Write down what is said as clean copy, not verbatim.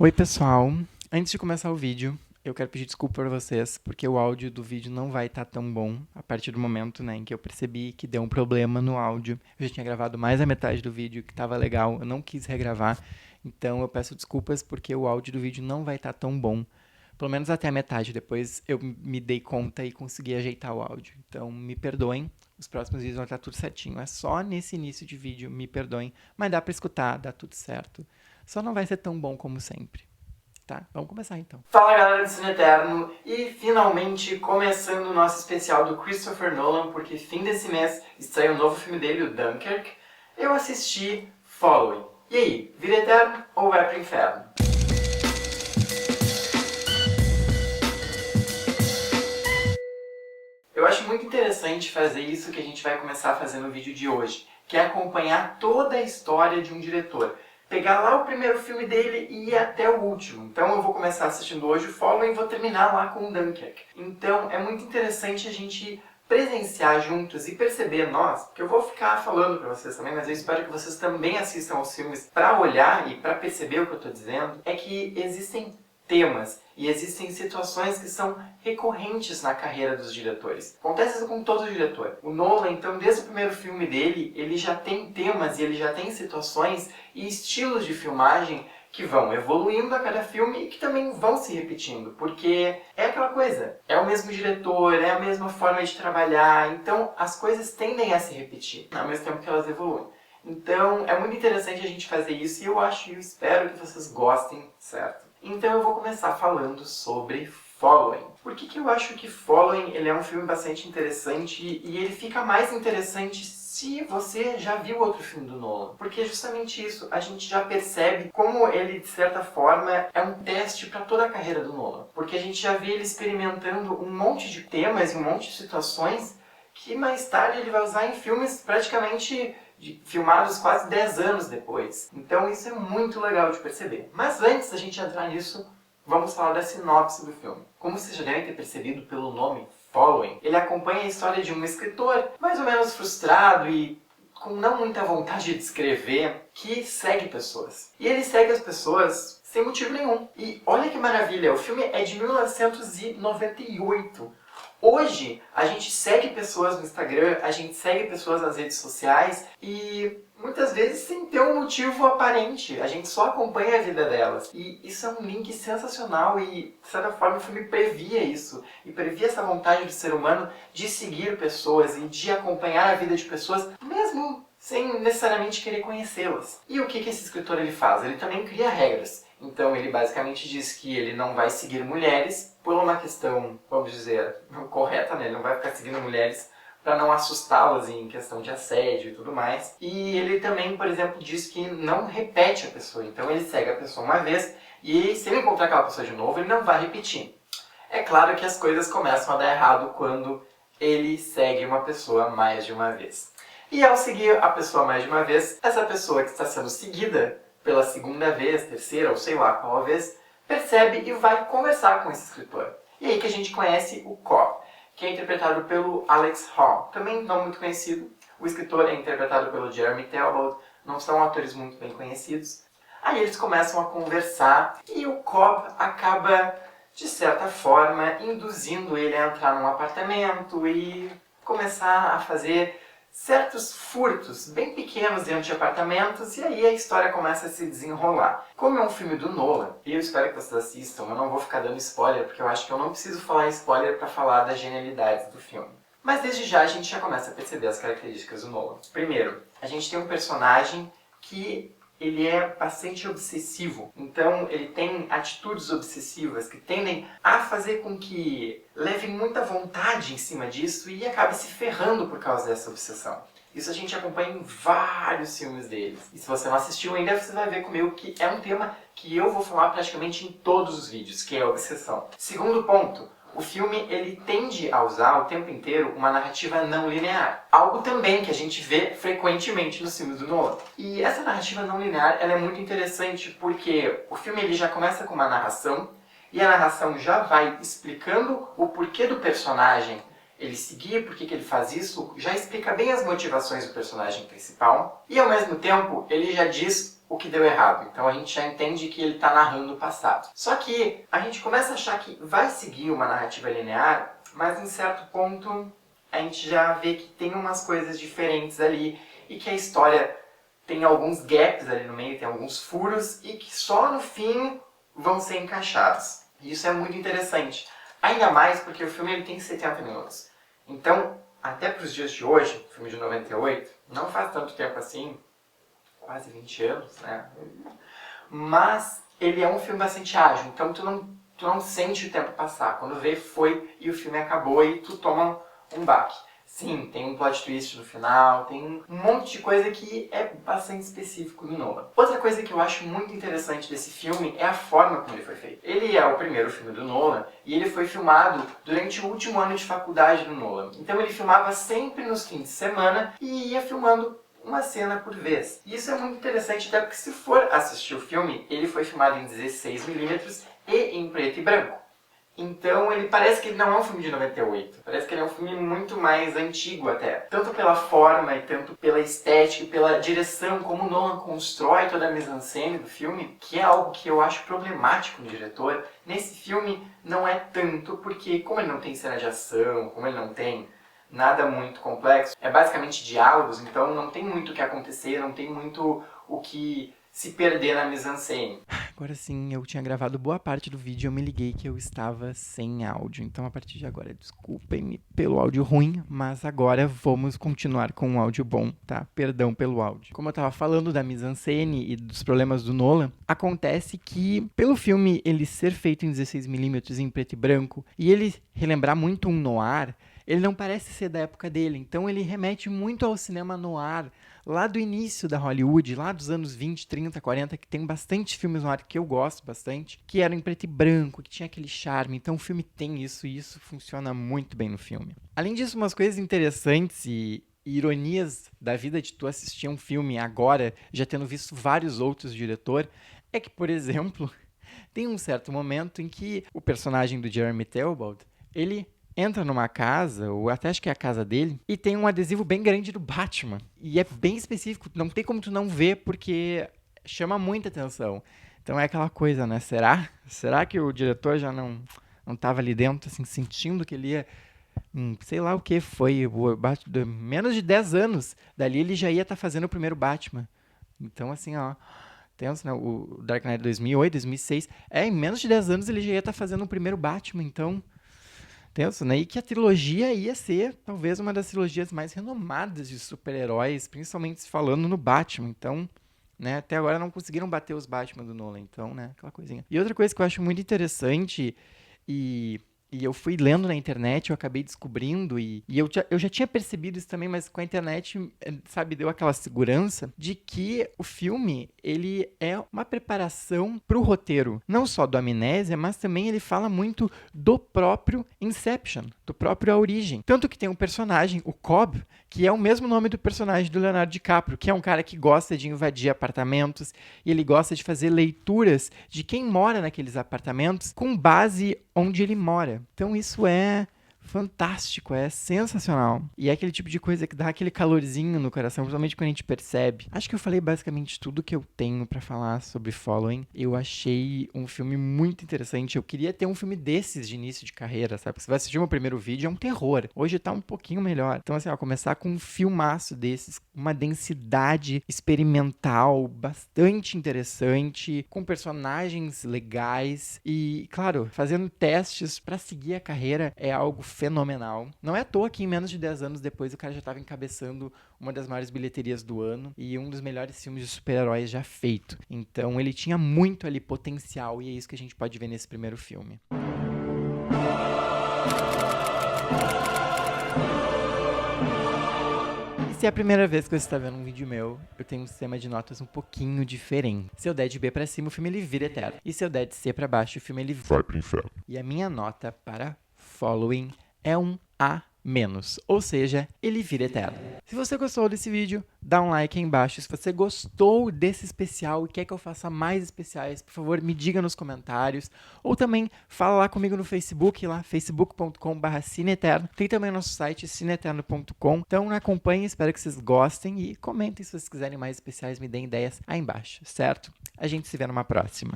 Oi pessoal, antes de começar o vídeo, eu quero pedir desculpa para vocês, porque o áudio do vídeo não vai estar tão bom a partir do momento, em que eu percebi que deu um problema no áudio. Eu já tinha gravado mais a metade do vídeo, que estava legal, eu não quis regravar, então eu peço desculpas porque o áudio do vídeo não vai estar tão bom. Pelo menos até a metade, depois eu me dei conta e consegui ajeitar o áudio. Então me perdoem, os próximos vídeos vão estar tudo certinho. É só nesse início de vídeo, me perdoem, mas dá para escutar, dá tudo certo. Só não vai ser tão bom como sempre. Tá, vamos começar então. Fala galera do Cine Eterno, e finalmente começando o nosso especial do Christopher Nolan, porque fim desse mês estreia um novo filme dele, o Dunkirk. Eu assisti Following. E aí, vira eterno ou vai pro inferno? Eu acho muito interessante fazer isso que a gente vai começar a fazer no vídeo de hoje, que é acompanhar toda a história de um diretor. Pegar lá o primeiro filme dele e ir até o último. Então eu vou começar assistindo hoje o Following e vou terminar lá com o Dunkirk. Então é muito interessante a gente presenciar juntos e perceber nós, que eu vou ficar falando para vocês também, mas eu espero que vocês também assistam aos filmes para olhar e para perceber o que eu estou dizendo, é que existem temas e existem situações que são recorrentes na carreira dos diretores. Acontece isso com todo diretor. O Nolan, então, desde o primeiro filme dele, ele já tem temas e ele já tem situações e estilos de filmagem que vão evoluindo a cada filme e que também vão se repetindo, porque é aquela coisa, é o mesmo diretor, é a mesma forma de trabalhar, então as coisas tendem a se repetir, ao mesmo tempo que elas evoluem. Então é muito interessante a gente fazer isso e eu acho e eu espero que vocês gostem, certo? Então eu vou começar falando sobre Following. Por que eu acho que Following ele é um filme bastante interessante e ele fica mais interessante se você já viu outro filme do Nolan? Porque é justamente isso, a gente já percebe como ele, de certa forma, é um teste para toda a carreira do Nolan. Porque a gente já vê ele experimentando um monte de temas e um monte de situações que mais tarde ele vai usar em filmes praticamente filmados quase 10 anos depois. Então isso é muito legal de perceber. Mas antes da gente entrar nisso, vamos falar da sinopse do filme. Como vocês já devem ter percebido pelo nome Following, ele acompanha a história de um escritor mais ou menos frustrado e com não muita vontade de escrever, que segue pessoas. E ele segue as pessoas sem motivo nenhum. E olha que maravilha, o filme é de 1998. Hoje, a gente segue pessoas no Instagram, a gente segue pessoas nas redes sociais e muitas vezes sem ter um motivo aparente. A gente só acompanha a vida delas. E isso é um link sensacional e, de certa forma, o filme previa isso. E previa essa vontade do ser humano de seguir pessoas e de acompanhar a vida de pessoas, mesmo sem necessariamente querer conhecê-las. E o que esse escritor ele faz? Ele também cria regras. Então ele basicamente diz que ele não vai seguir mulheres por uma questão, vamos dizer, correta, né? Ele não vai ficar seguindo mulheres para não assustá-las em questão de assédio e tudo mais. E ele também, por exemplo, diz que não repete a pessoa. Então ele segue a pessoa uma vez e se ele encontrar aquela pessoa de novo, ele não vai repetir. É claro que as coisas começam a dar errado quando ele segue uma pessoa mais de uma vez. E ao seguir a pessoa mais de uma vez, essa pessoa que está sendo seguida pela segunda vez, terceira ou sei lá qual vez, percebe e vai conversar com esse escritor. E aí que a gente conhece o Cobb, que é interpretado pelo Alex Hall, também não muito conhecido. O escritor é interpretado pelo Jeremy Talbot, não são atores muito bem conhecidos. Aí eles começam a conversar e o Cobb acaba, de certa forma, induzindo ele a entrar num apartamento e começar a fazer certos furtos bem pequenos dentro de apartamentos e aí a história começa a se desenrolar. Como é um filme do Nolan, e eu espero que vocês assistam, eu não vou ficar dando spoiler porque eu acho que eu não preciso falar spoiler para falar das genialidades do filme. Mas desde já a gente já começa a perceber as características do Nolan. Primeiro, a gente tem um personagem que ele é bastante obsessivo. Então ele tem atitudes obsessivas que tendem a fazer com que leve muita vontade em cima disso e acabe se ferrando por causa dessa obsessão. Isso a gente acompanha em vários filmes deles. E se você não assistiu ainda, você vai ver comigo que é um tema que eu vou falar praticamente em todos os vídeos, que é a obsessão. Segundo ponto, o filme ele tende a usar o tempo inteiro uma narrativa não linear. Algo também que a gente vê frequentemente nos filmes do Nolan. E essa narrativa não linear ela é muito interessante porque o filme ele já começa com uma narração e a narração já vai explicando o porquê do personagem ele seguir, por que ele faz isso, já explica bem as motivações do personagem principal e ao mesmo tempo ele já diz o que deu errado. Então a gente já entende que ele está narrando o passado. Só que a gente começa a achar que vai seguir uma narrativa linear, mas em certo ponto a gente já vê que tem umas coisas diferentes ali e que a história tem alguns gaps ali no meio, tem alguns furos e que só no fim vão ser encaixados. E isso é muito interessante. Ainda mais porque o filme ele tem 70 minutos. Então, até para os dias de hoje, filme de 98, não faz tanto tempo assim, quase 20 anos, né? Mas ele é um filme bastante ágil, então tu não sente o tempo passar. Quando vê, foi e o filme acabou e tu toma um baque. Sim, tem um plot twist no final, tem um monte de coisa que é bastante específico do Nolan. Outra coisa que eu acho muito interessante desse filme é a forma como ele foi feito. Ele é o primeiro filme do Nolan e ele foi filmado durante o último ano de faculdade do Nolan. Então ele filmava sempre nos fins de semana e ia filmando uma cena por vez. E isso é muito interessante, até porque se for assistir o filme, ele foi filmado em 16mm e em preto e branco. Então ele parece que ele não é um filme de 98, parece que ele é um filme muito mais antigo até. Tanto pela forma e tanto pela estética e pela direção, como o Nolan constrói toda a mise-en-scène do filme, que é algo que eu acho problemático no diretor. Nesse filme não é tanto, porque como ele não tem cena de ação, como ele não tem nada muito complexo, é basicamente diálogos, então não tem muito o que acontecer, não tem muito o que se perder na mise-en-scène. Agora sim, eu tinha gravado boa parte do vídeo e eu me liguei que eu estava sem áudio. Então, a partir de agora, desculpem-me pelo áudio ruim, mas agora vamos continuar com um áudio bom, tá? Perdão pelo áudio. Como eu estava falando da mise-en-scène e dos problemas do Nolan, acontece que, pelo filme ele ser feito em 16mm em preto e branco, e ele relembrar muito um noir, ele não parece ser da época dele. Então, ele remete muito ao cinema noir, lá do início da Hollywood, lá dos anos 20, 30, 40, que tem bastante filmes noir que eu gosto bastante, que eram em preto e branco, que tinha aquele charme. Então o filme tem isso e isso funciona muito bem no filme. Além disso, umas coisas interessantes e ironias da vida de tu assistir um filme agora, já tendo visto vários outros diretores, é que, por exemplo, tem um certo momento em que o personagem do Jeremy Theobald, ele entra numa casa, ou até acho que é a casa dele, e tem um adesivo bem grande do Batman. E é bem específico, não tem como tu não ver, porque chama muita atenção. Então é aquela coisa, né? Será que o diretor já não estava ali dentro, assim, sentindo que ele ia... sei lá o que foi, menos de 10 anos, dali ele já ia estar fazendo o primeiro Batman. Então, assim, ó... tenso, né? O Dark Knight 2008, 2006... em menos de 10 anos ele já ia estar fazendo o primeiro Batman, então... tenso, né? E que a trilogia ia ser talvez uma das trilogias mais renomadas de super-heróis, principalmente falando no Batman. Então, né, até agora não conseguiram bater os Batman do Nolan, então, né, aquela coisinha. E outra coisa que eu acho muito interessante e eu fui lendo na internet, eu acabei descobrindo, e eu já tinha percebido isso também, mas com a internet, sabe, deu aquela segurança de que o filme, ele é uma preparação pro roteiro, não só do Amnésia, mas também ele fala muito do próprio Inception, do próprio A Origem. Tanto que tem um personagem, o Cobb, que é o mesmo nome do personagem do Leonardo DiCaprio, que é um cara que gosta de invadir apartamentos, e ele gosta de fazer leituras de quem mora naqueles apartamentos com base onde ele mora. Então isso é fantástico, é sensacional. E é aquele tipo de coisa que dá aquele calorzinho no coração, principalmente quando a gente percebe. Acho que eu falei basicamente tudo que eu tenho pra falar sobre Following. Eu achei um filme muito interessante. Eu queria ter um filme desses de início de carreira, sabe? Porque você vai assistir o meu primeiro vídeo, é um terror. Hoje tá um pouquinho melhor. Então, assim, ó, começar com um filmaço desses, uma densidade experimental bastante interessante, com personagens legais e, claro, fazendo testes pra seguir a carreira é algo fenomenal. Não é à toa que em menos de 10 anos depois o cara já estava encabeçando uma das maiores bilheterias do ano e um dos melhores filmes de super-heróis já feito. Então ele tinha muito ali potencial e é isso que a gente pode ver nesse primeiro filme. E se é a primeira vez que você está vendo um vídeo meu, eu tenho um sistema de notas um pouquinho diferente. Se eu der de B pra cima, o filme ele vira eterno. E se eu der de C pra baixo, o filme ele vai pro inferno. E a minha nota para Following é um A+. menos, ou seja, ele vira eterno. Se você gostou desse vídeo, dá um like aí embaixo. Se você gostou desse especial e quer que eu faça mais especiais, por favor, me diga nos comentários. Ou também fala lá comigo no Facebook, lá facebook.com/cineeterno. Tem também o nosso site cineeterno.com. Então acompanhem, espero que vocês gostem e comentem se vocês quiserem mais especiais, me deem ideias aí embaixo, certo? A gente se vê numa próxima.